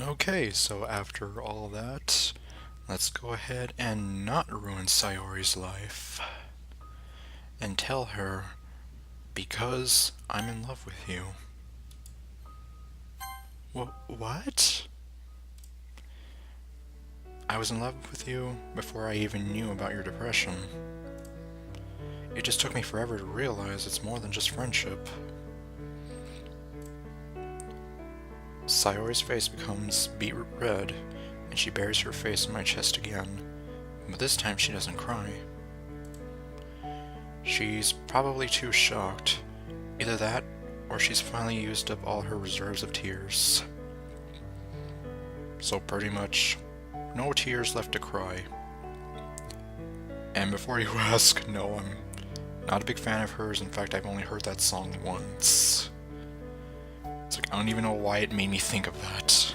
Okay, so after all that, let's go ahead and not ruin Sayori's life. And tell her, because I'm in love with you. What? I was in love with you before I even knew about your depression. It just took me forever to realize it's more than just friendship. Sayori's face becomes beetroot red, and she buries her face in my chest again, but this time she doesn't cry. She's probably too shocked. Either that, or she's finally used up all her reserves of tears. So pretty much, no tears left to cry. And before you ask, no, I'm not a big fan of hers. In fact, I've only heard that song once. It's like, I don't even know why it made me think of that.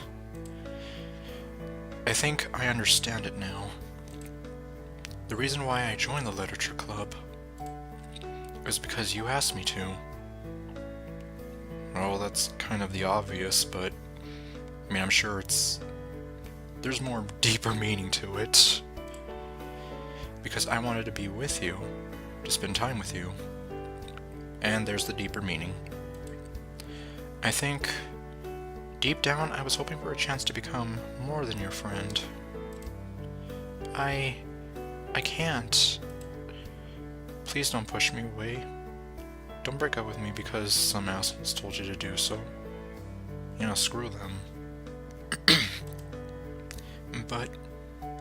I think I understand it now. The reason why I joined the literature club is because you asked me to. Well, that's kind of the obvious, but I mean, I'm sure there's more deeper meaning to it. Because I wanted to be with you, to spend time with you. And there's the deeper meaning. I think, deep down, I was hoping for a chance to become more than your friend. I can't. Please don't push me away. Don't break up with me because some assholes told you to do so. You know, screw them. But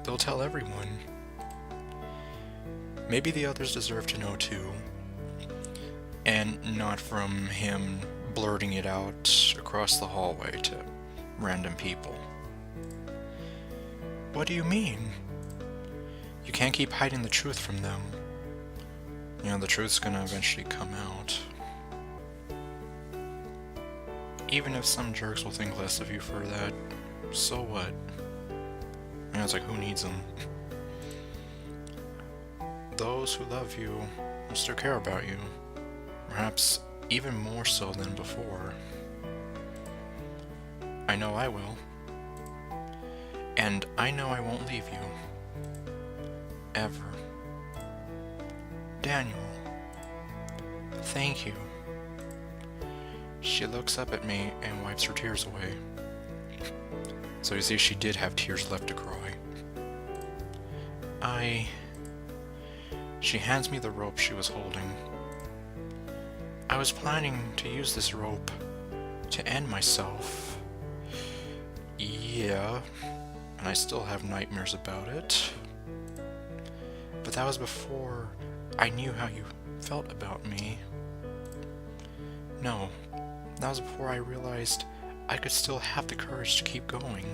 they'll tell everyone. Maybe the others deserve to know too. And not from him blurting it out across the hallway to random people. What do you mean? You can't keep hiding the truth from them. You know, the truth's gonna eventually come out. Even if some jerks will think less of you for that, so what? You know, it's like, who needs them? Those who love you will still care about you. Perhaps even more so than before. I know I will. And I know I won't leave you. Ever. Daniel. Thank you. She looks up at me and wipes her tears away. So you see, she did have tears left to cry. She hands me the rope she was holding. I was planning to use this rope to end myself. Yeah, and I still have nightmares about it. But that was before I knew how you felt about me. No, that was before I realized I could still have the courage to keep going.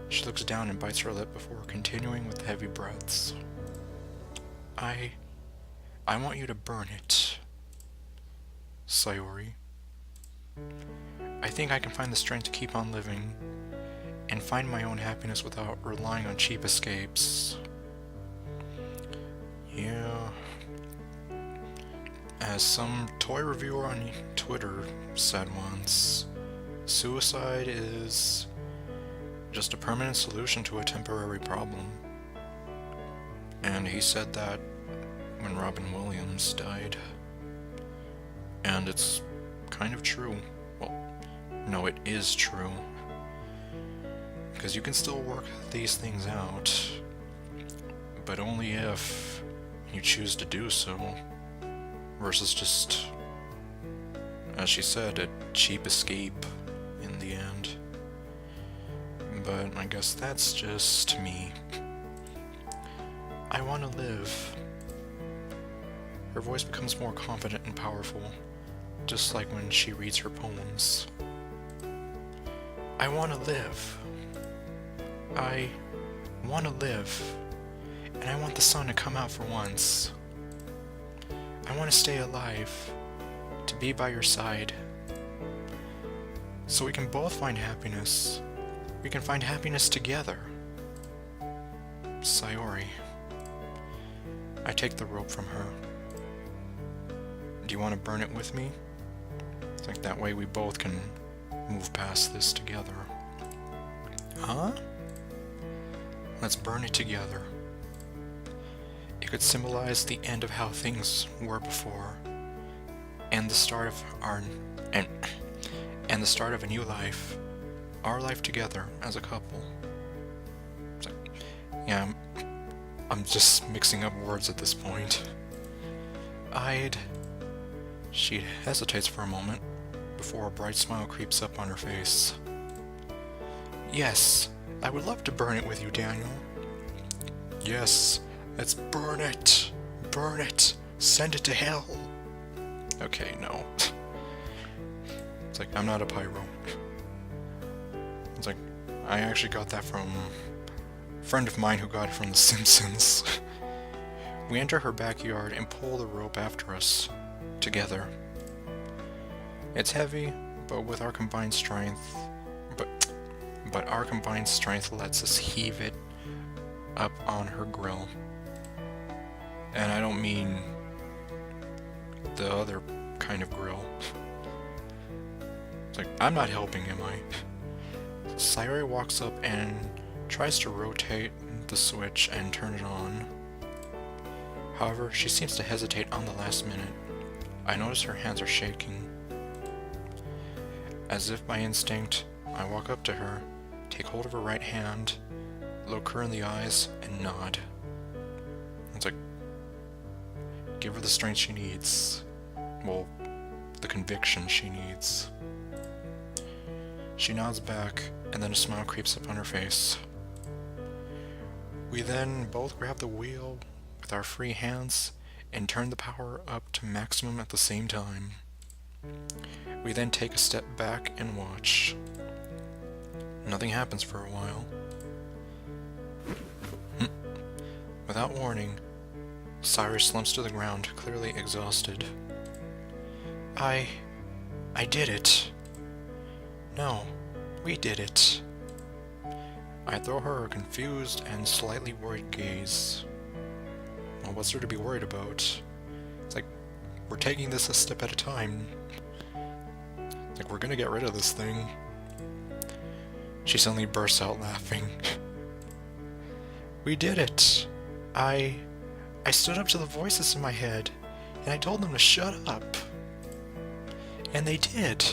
She looks down and bites her lip before continuing with heavy breaths. I want you to burn it, Sayori. I think I can find the strength to keep on living and find my own happiness without relying on cheap escapes. Yeah. As some toy reviewer on Twitter said once, suicide is just a permanent solution to a temporary problem. And he said that when Robin Williams died. And it's kind of true. Well, no, it is true. Because you can still work these things out, but only if you choose to do so, versus just, as she said, a cheap escape in the end. But I guess that's just me. I want to live. Her voice becomes more confident and powerful, just like when she reads her poems. I want to live. I want to live. And I want the sun to come out for once. I want to stay alive, to be by your side. So we can both find happiness. We can find happiness together. Sayori. I take the rope from her. Do you want to burn it with me? I think that way we both can move past this together. Huh? Let's burn it together. It could symbolize the end of how things were before, and the start of and the start of a new life, our life together as a couple. It's like, yeah, I'm just mixing up words at this point. She hesitates for a moment before a bright smile creeps up on her face. Yes, I would love to burn it with you, Daniel. Yes, let's burn it. Burn it. Send it to hell. Okay, no. It's like, I'm not a pyro. It's like, I actually got that from a friend of mine who got it from The Simpsons. We enter her backyard and pull the rope after us, together. It's heavy, but with our combined strength, but our combined strength lets us heave it up on her grill. And I don't mean the other kind of grill. It's like, I'm not helping, am I? Sayori walks up and tries to rotate the switch and turn it on. However, she seems to hesitate on the last minute. I notice her hands are shaking. As if by instinct, I walk up to her, take hold of her right hand, look her in the eyes, and nod. It's like, give her the strength she needs. Well, the conviction she needs. She nods back, and then a smile creeps up on her face. We then both grab the wheel with our free hands and turn the power up to maximum at the same time. We then take a step back and watch. Nothing happens for a while. Without warning, Sayori slumps to the ground, clearly exhausted. I did it. No, we did it. I throw her a confused and slightly worried gaze. Well, what's there to be worried about? It's like, we're taking this a step at a time. Like, we're gonna get rid of this thing. She suddenly bursts out laughing. We did it! I stood up to the voices in my head, and I told them to shut up. And they did.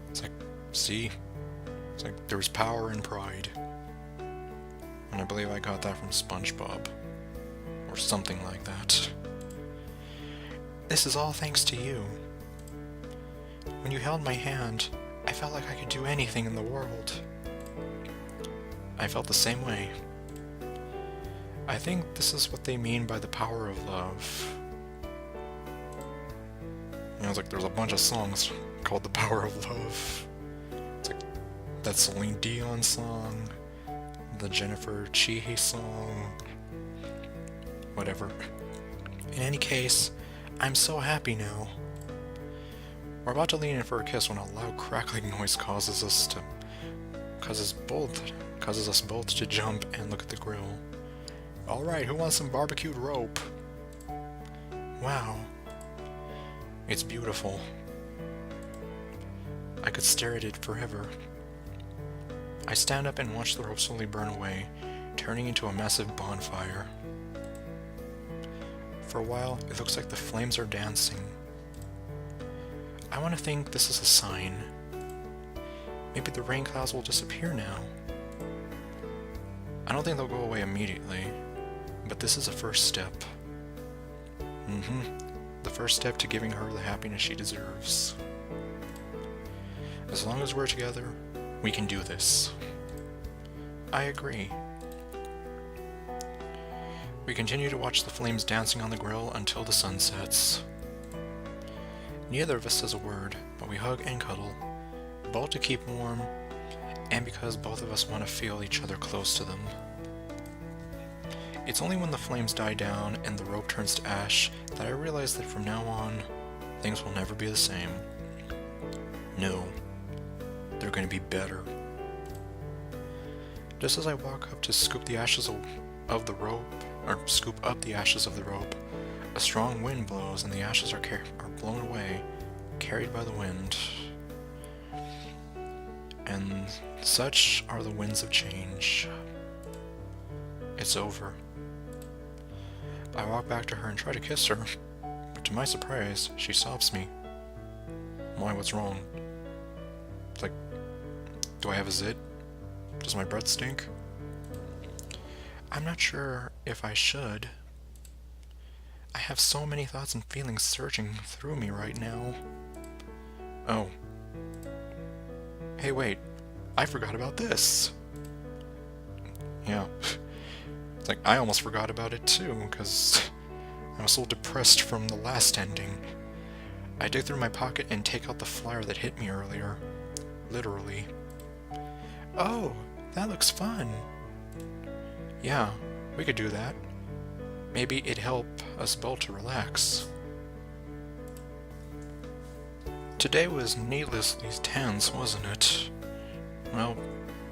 It's like, see? It's like, there was power in pride. And I believe I got that from SpongeBob. Or something like that. This is all thanks to you. When you held my hand, I felt like I could do anything in the world. I felt the same way. I think this is what they mean by the power of love. You know, it's like there's a bunch of songs called The Power of Love. It's like that Celine Dion song, the Jennifer Cheehey song, whatever. In any case, I'm so happy now. We're about to lean in for a kiss when a loud crackling noise causes us both to jump and look at the grill. Alright, who wants some barbecued rope? Wow. It's beautiful. I could stare at it forever. I stand up and watch the rope slowly burn away, turning into a massive bonfire. For a while, it looks like the flames are dancing. I want to think this is a sign. Maybe the rain clouds will disappear now. I don't think they'll go away immediately, but this is a first step. The first step to giving her the happiness she deserves. As long as we're together, we can do this. I agree. We continue to watch the flames dancing on the grill until the sun sets. Neither of us says a word, but we hug and cuddle, both to keep warm, and because both of us want to feel each other close to them. It's only when the flames die down and the rope turns to ash that I realize that from now on, things will never be the same. No, they're going to be better. Just as I walk up to scoop the ashes of the rope, or scoop up the ashes of the rope, a strong wind blows and the ashes are blown away, carried by the wind. And such are the winds of change. It's over. I walk back to her and try to kiss her, but to my surprise, she stops me. Why, what's wrong? Like, do I have a zit? Does my breath stink? I'm not sure if I should. I have so many thoughts and feelings surging through me right now. Oh. Hey, wait. I forgot about this. Yeah. It's like, I almost forgot about it too, because I was so depressed from the last ending. I dig through my pocket and take out the flyer that hit me earlier. Literally. Oh, that looks fun. Yeah, we could do that. Maybe it'd help us both to relax. Today was needlessly tense, wasn't it? Well,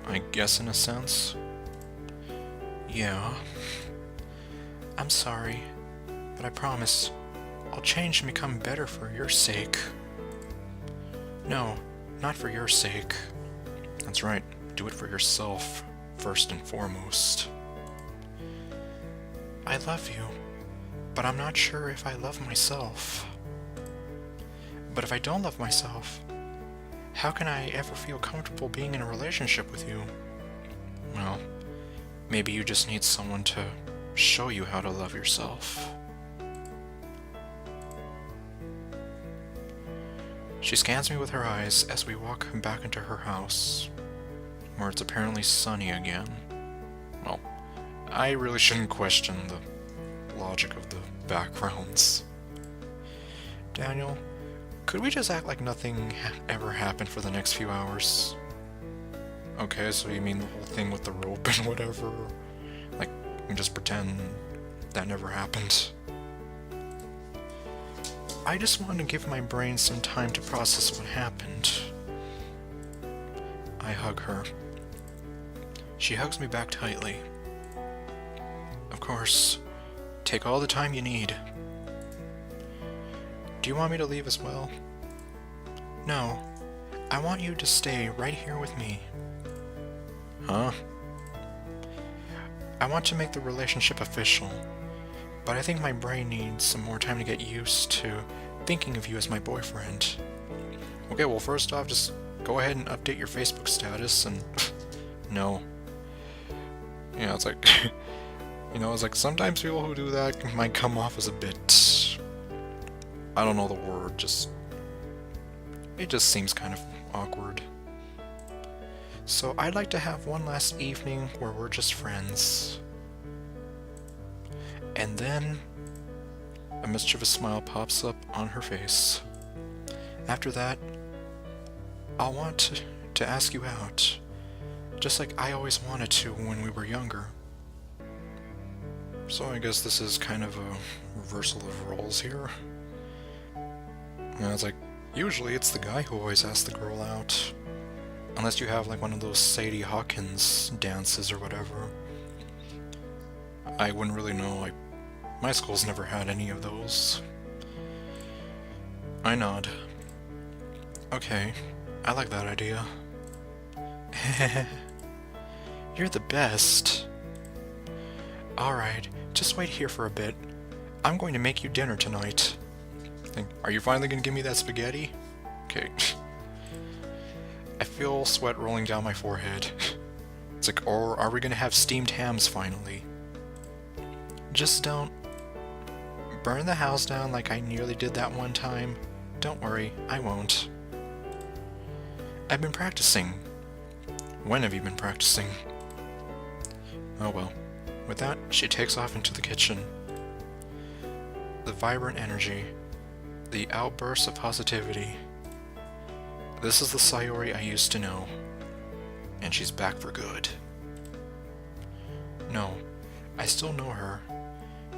I guess in a sense. Yeah. I'm sorry, but I promise I'll change and become better for your sake. No, not for your sake. That's right, do it for yourself, first and foremost. I love you, but I'm not sure if I love myself. But if I don't love myself, how can I ever feel comfortable being in a relationship with you? Well, maybe you just need someone to show you how to love yourself. She scans me with her eyes as we walk back into her house, where it's apparently sunny again. Well, I really shouldn't question the logic of the backgrounds. Daniel, could we just act like nothing ever happened for the next few hours? Okay, so you mean the whole thing with the rope and whatever? Like, we just pretend that never happened? I just want to give my brain some time to process what happened. I hug her. She hugs me back tightly. Of course, take all the time you need. Do you want me to leave as well? No, I want you to stay right here with me. Huh? I want to make the relationship official, but I think my brain needs some more time to get used to thinking of you as my boyfriend. Okay, well, first off, just go ahead and update your Facebook status and... No. Yeah, it's like... You know, it's like sometimes people who do that might come off as a bit... I don't know the word, just... It just seems kind of awkward. So I'd like to have one last evening where we're just friends. And then... A mischievous smile pops up on her face. After that, I'll want to ask you out, just like I always wanted to when we were younger. So I guess this is kind of a reversal of roles here. And it's like, usually it's the guy who always asks the girl out. Unless you have like one of those Sadie Hawkins dances or whatever. I wouldn't really know, my school's never had any of those. I nod. Okay, I like that idea. You're the best. Alright, just wait here for a bit. I'm going to make you dinner tonight. Are you finally going to give me that spaghetti? Okay. I feel sweat rolling down my forehead. It's like, or are we going to have steamed hams finally? Just don't burn the house down like I nearly did that one time. Don't worry, I won't. I've been practicing. When have you been practicing? Oh well. With that, she takes off into the kitchen. The vibrant energy. The outbursts of positivity. This is the Sayori I used to know. And she's back for good. No, I still know her.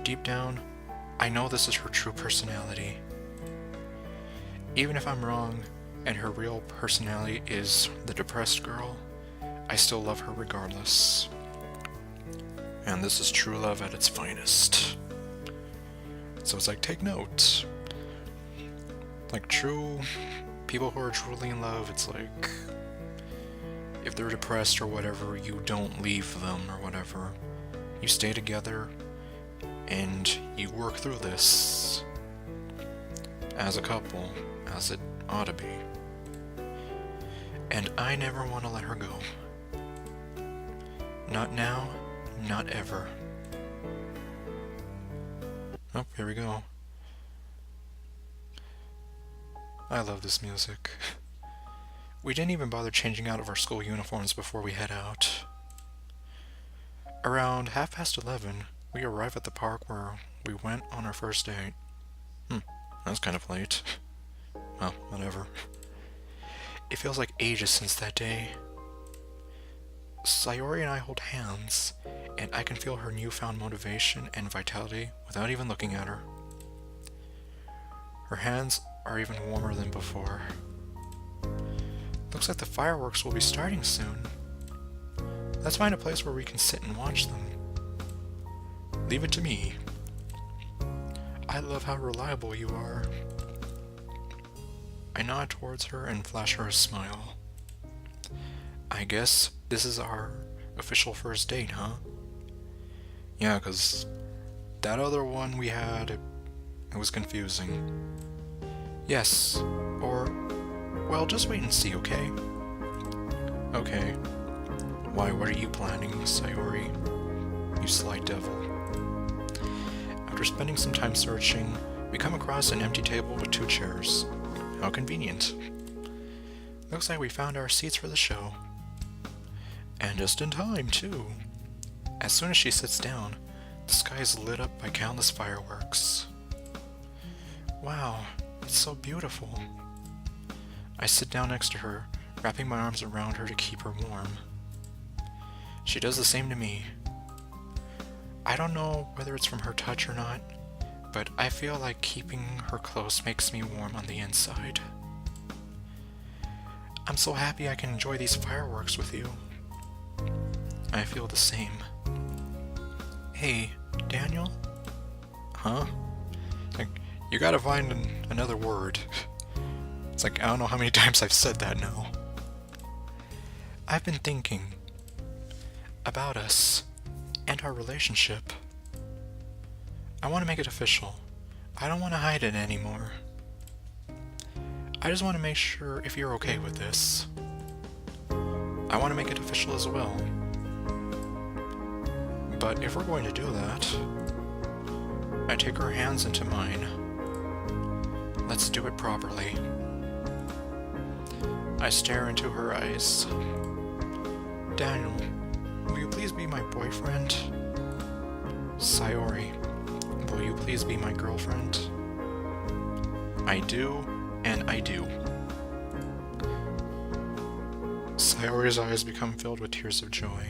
Deep down, I know this is her true personality. Even if I'm wrong, and her real personality is the depressed girl, I still love her regardless. And this is true love at its finest. So it's like, take note. Like true people who are truly in love, it's like, if they're depressed or whatever, you don't leave them or whatever. You stay together and you work through this as a couple, as it ought to be. And I never want to let her go. Not now, not ever. Oh, here we go. I love this music. We didn't even bother changing out of our school uniforms before we head out. Around 11:30, we arrive at the park where we went on our first date. That's kind of late. Well, whatever. It feels like ages since that day. Sayori and I hold hands, and I can feel her newfound motivation and vitality without even looking at her. Her hands are even warmer than before. Looks like the fireworks will be starting soon. Let's find a place where we can sit and watch them. Leave it to me. I love how reliable you are. I nod towards her and flash her a smile. I guess this is our official first date, huh? Yeah, 'cause that other one we had, it was confusing. Yes, or, well, just wait and see, okay? Okay. Why, what are you planning, Sayori? You sly devil. After spending some time searching, we come across an empty table with 2 chairs. How convenient. Looks like we found our seats for the show. And just in time, too. As soon as she sits down, the sky is lit up by countless fireworks. Wow, it's so beautiful. I sit down next to her, wrapping my arms around her to keep her warm. She does the same to me. I don't know whether it's from her touch or not, but I feel like keeping her close makes me warm on the inside. I'm so happy I can enjoy these fireworks with you. I feel the same. Hey, Daniel? Huh? Like, you gotta find another word. It's like, I don't know how many times I've said that now. I've been thinking about us and our relationship. I want to make it official. I don't want to hide it anymore. I just want to make sure if you're okay with this. I want to make it official as well. But if we're going to do that, I take her hands into mine. Let's do it properly. I stare into her eyes. Daniel, will you please be my boyfriend? Sayori, will you please be my girlfriend? I do, and I do. Sayori's eyes become filled with tears of joy.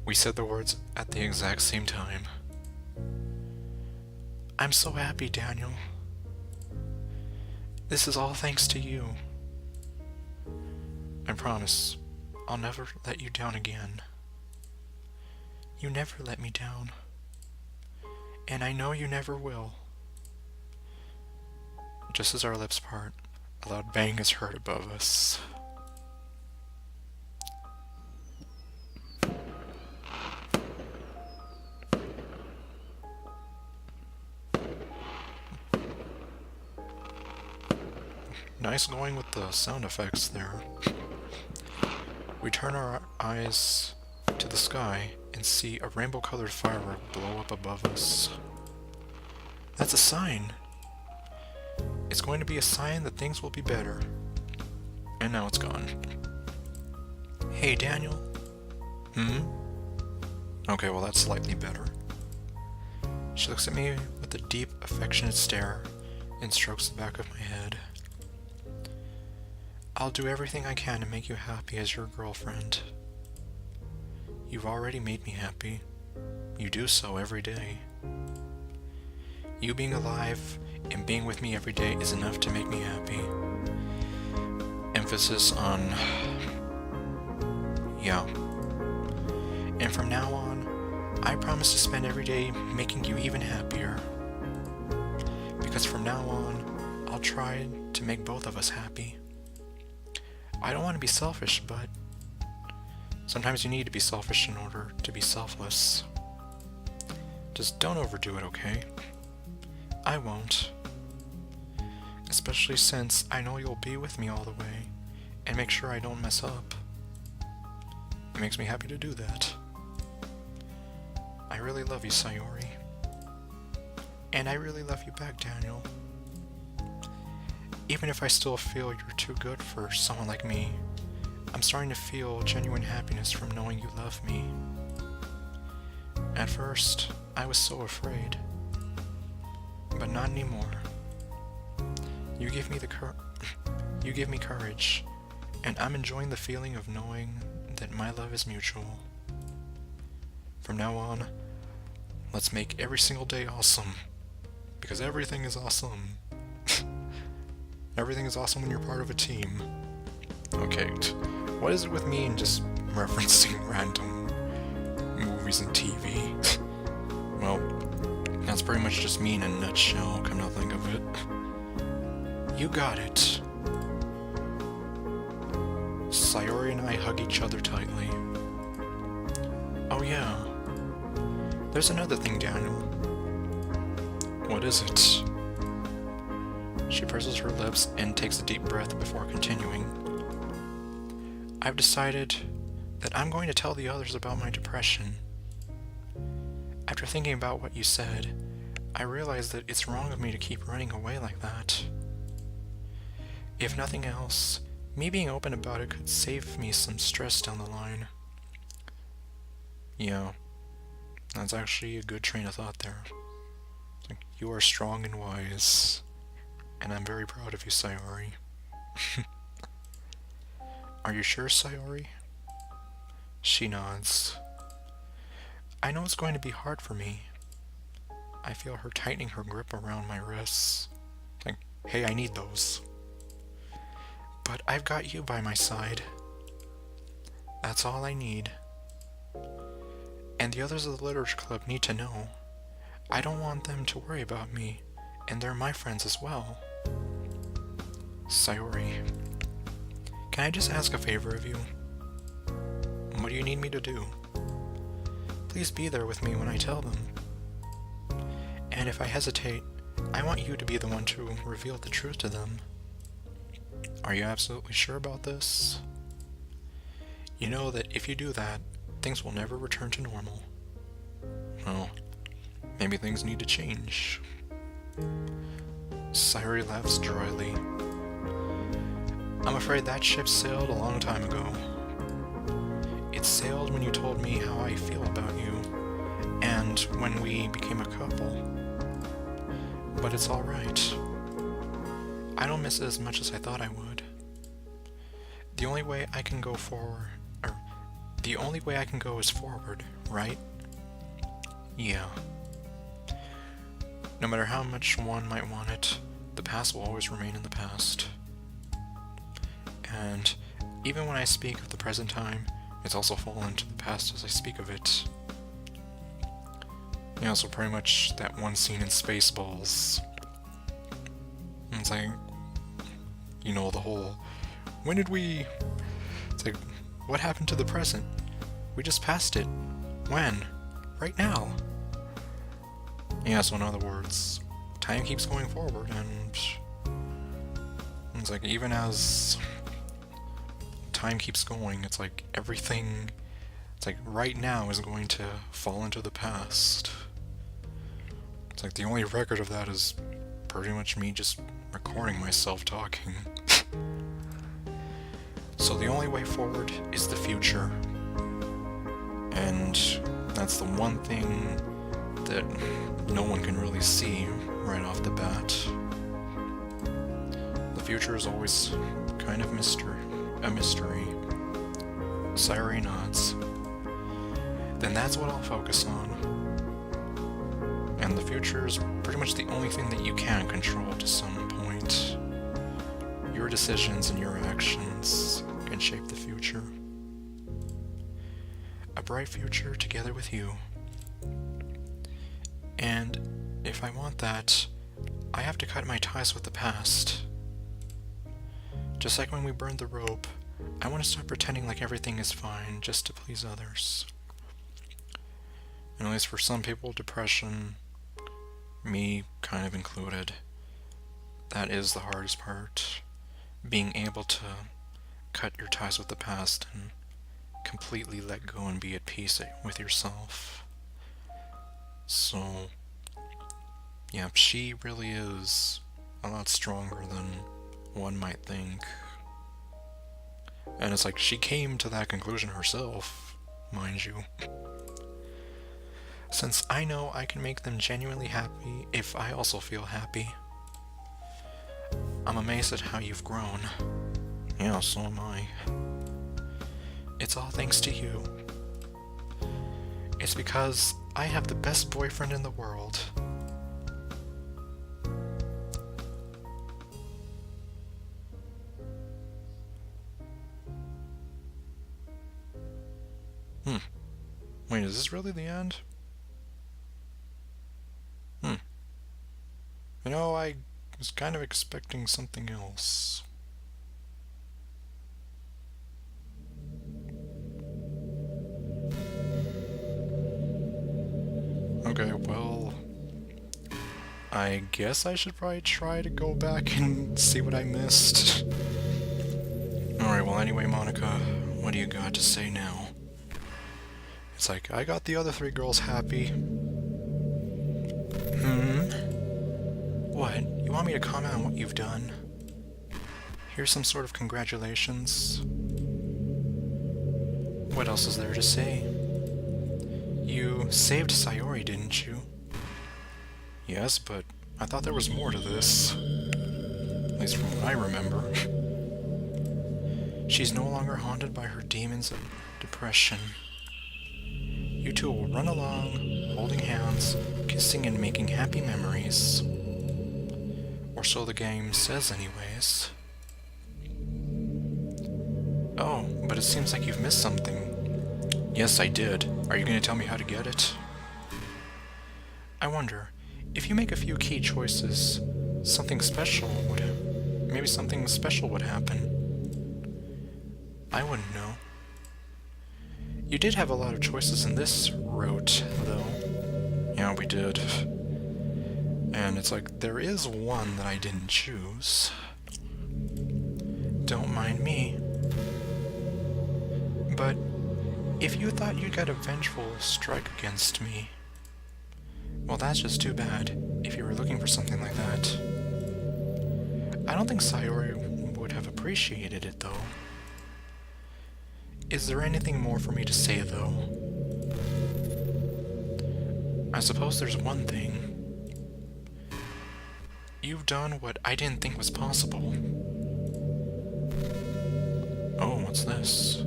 We said the words at the exact same time. I'm so happy, Daniel. This is all thanks to you. I promise I'll never let you down again. You never let me down. And I know you never will. Just as our lips part, a loud bang is heard above us. Nice going with the sound effects there. We turn our eyes to the sky and see a rainbow-colored firework blow up above us. That's a sign. It's going to be a sign that things will be better. And now it's gone. Hey, Daniel. Okay, well that's slightly better. She looks at me with a deep, affectionate stare and strokes the back of my head. I'll do everything I can to make you happy as your girlfriend. You've already made me happy. You do so every day. You being alive and being with me every day is enough to make me happy. Emphasis on... yeah. And from now on, I promise to spend every day making you even happier. Because from now on, I'll try to make both of us happy. I don't want to be selfish, but sometimes you need to be selfish in order to be selfless. Just don't overdo it, okay? I won't. Especially since I know you'll be with me all the way and make sure I don't mess up. It makes me happy to do that. I really love you, Sayori. And I really love you back, Daniel. Even if I still feel you're too good for someone like me, I'm starting to feel genuine happiness from knowing you love me. At first, I was so afraid. But not anymore. You give me courage, and I'm enjoying the feeling of knowing that my love is mutual. From now on, let's make every single day awesome. Because everything is awesome. Everything is awesome when you're part of a team. Okay, what is it with me and just referencing random movies and TV? Well, that's pretty much just me in a nutshell, come to think of it. You got it. Sayori and I hug each other tightly. Oh yeah. There's another thing, Daniel. What is it? She purses her lips and takes a deep breath before continuing. I've decided that I'm going to tell the others about my depression. After thinking about what you said, I realized that it's wrong of me to keep running away like that. If nothing else, me being open about it could save me some stress down the line. Yeah, that's actually a good train of thought there. You are strong and wise, and I'm very proud of you, Sayori. Are you sure, Sayori? She nods. I know it's going to be hard for me. I feel her tightening her grip around my wrists. Like, hey, I need those. But I've got you by my side. That's all I need. And the others of the Literature Club need to know. I don't want them to worry about me, and they're my friends as well. Sayori, can I just ask a favor of you? What do you need me to do? Please be there with me when I tell them. And if I hesitate, I want you to be the one to reveal the truth to them. Are you absolutely sure about this? You know that if you do that, things will never return to normal. Well, maybe things need to change. Sayori laughs dryly. I'm afraid that ship sailed a long time ago. It sailed when you told me how I feel about you, and when we became a couple. But it's alright. I don't miss it as much as I thought I would. The only way I can go is forward, right? Yeah. No matter how much one might want it, the past will always remain in the past. And even when I speak of the present time, it's also fallen into the past as I speak of it. Yeah, so pretty much that one scene in Spaceballs. It's like, you know, the whole, when did we... It's like, what happened to the present? We just passed it. When? Right now. Yeah, so in other words, time keeps going forward, and it's like, even as time keeps going, it's like everything, it's like right now is going to fall into the past. It's like the only record of that is pretty much me just recording myself talking. So the only way forward is the future. And that's the one thing that no one can really see right off the bat. The future is always kind of a mystery. Sayori nods. Then that's what I'll focus on. And the future is pretty much the only thing that you can control to some point. Your decisions and your actions can shape the future. A bright future together with you. And if I want that, I have to cut my ties with the past. Just like when we burned the rope, I want to stop pretending like everything is fine just to please others. And at least for some people, depression, me kind of included, that is the hardest part. Being able to cut your ties with the past and completely let go and be at peace with yourself. So, yeah, she really is a lot stronger than one might think. And it's like she came to that conclusion herself, mind you. Since I know I can make them genuinely happy if I also feel happy. I'm amazed at how you've grown. Yeah, so am I. It's all thanks to you. It's because I have the best boyfriend in the world. Wait, is this really the end? You know, I was kind of expecting something else. Okay, well, I guess I should probably try to go back and see what I missed. Alright, well anyway, Monika, what do you got to say now? It's like, I got the other 3 girls happy. What? You want me to comment on what you've done? Here's some sort of congratulations. What else is there to say? You saved Sayori, didn't you? Yes, but I thought there was more to this. At least from what I remember. She's no longer haunted by her demons of depression. You two will run along, holding hands, kissing and making happy memories. Or so the game says anyways. Oh, but it seems like you've missed something. Yes, I did. Are you going to tell me how to get it? I wonder, if you make a few key choices, maybe something special would happen. I wouldn't know. You did have a lot of choices in this route, though. Yeah, we did. And it's like, there is one that I didn't choose. Don't mind me. But if you thought you'd get a vengeful strike against me, well, that's just too bad, if you were looking for something like that. I don't think Sayori would have appreciated it, though. Is there anything more for me to say, though? I suppose there's one thing. You've done what I didn't think was possible. Oh, what's this?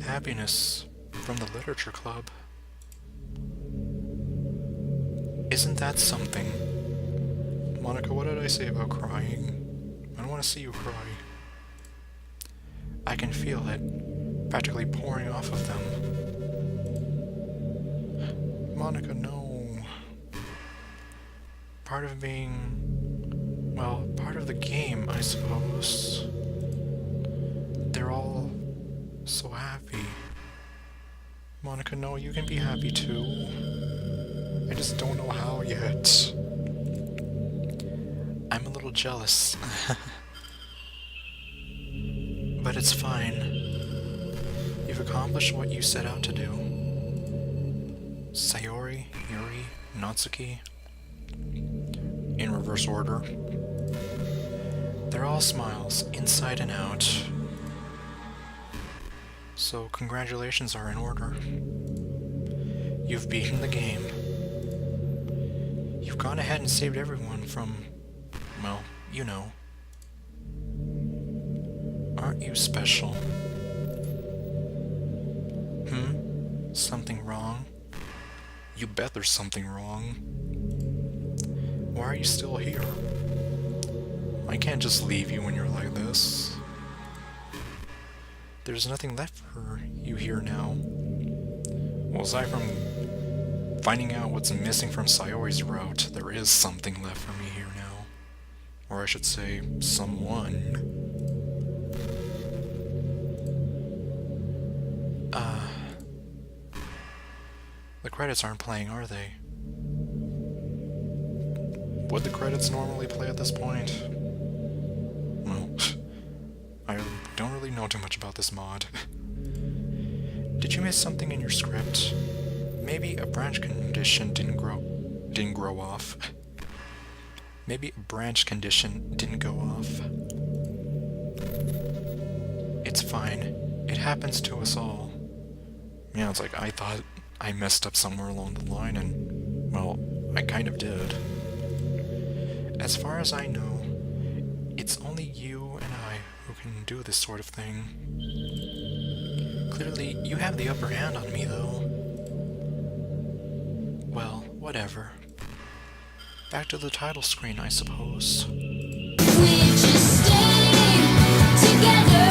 Happiness from the Literature Club. Isn't that something? Monika, what did I say about crying? I don't want to see you cry. I can feel it, practically pouring off of them. Monika, no. Part of being... well, part of the game, I suppose. They're all so happy. Monika, no, you can be happy too. I just don't know how yet. I'm a little jealous. But it's fine. You've accomplished what you set out to do. Sayori, Yuri, Natsuki. In reverse order. They're all smiles, inside and out. So congratulations are in order. You've beaten the game. You've gone ahead and saved everyone from, well, you know. Aren't you special? Something wrong? You bet there's something wrong. Why are you still here? I can't just leave you when you're like this. There's nothing left for you here now. Well, aside from finding out what's missing from Sayori's route, there is something left for me here now. Or I should say, someone. The credits aren't playing, are they? Would the credits normally play at this point? Well, I don't really know too much about this mod. Did you miss something in your script? Maybe a branch condition didn't grow off. Maybe a branch condition didn't go off. It's fine. It happens to us all. Yeah, it's like I thought I messed up somewhere along the line, and, well, I kind of did. As far as I know, it's only you and I who can do this sort of thing. Clearly, you have the upper hand on me, though. Well, whatever. Back to the title screen, I suppose. We just stay together.